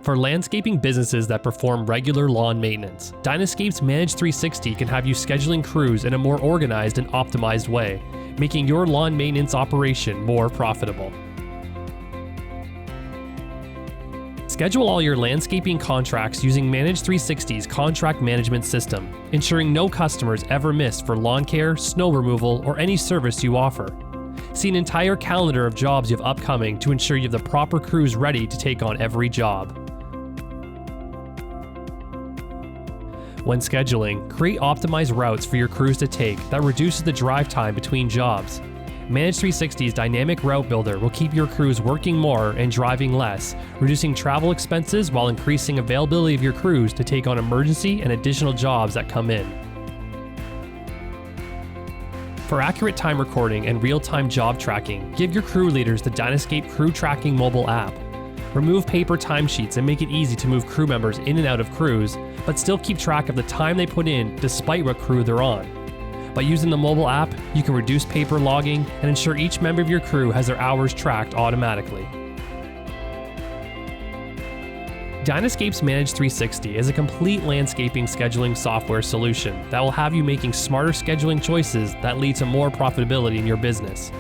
For landscaping businesses that perform regular lawn maintenance, DynaScape's Manage 360 can have you scheduling crews in a more organized and optimized way, making your lawn maintenance operation more profitable. Schedule all your landscaping contracts using Manage 360's contract management system, ensuring no customers ever miss for lawn care, snow removal, or any service you offer. See an entire calendar of jobs you have upcoming to ensure you have the proper crews ready to take on every job. When scheduling, create optimized routes for your crews to take that reduces the drive time between jobs. Manage 360's dynamic route builder will keep your crews working more and driving less, reducing travel expenses while increasing availability of your crews to take on emergency and additional jobs that come in. For accurate time recording and real-time job tracking, give your crew leaders the DynaScape Crew Tracking mobile app. Remove paper timesheets and make it easy to move crew members in and out of crews, but still keep track of the time they put in despite what crew they're on. By using the mobile app, you can reduce paper logging and ensure each member of your crew has their hours tracked automatically. DynaScape's Manage 360 is a complete landscaping scheduling software solution that will have you making smarter scheduling choices that lead to more profitability in your business.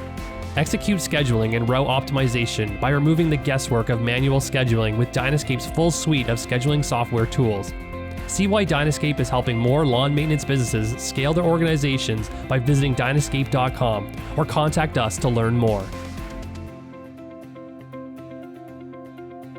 Execute scheduling and route optimization by removing the guesswork of manual scheduling with DynaScape's full suite of scheduling software tools. See why DynaScape is helping more lawn maintenance businesses scale their organizations by visiting DynaScape.com or contact us to learn more.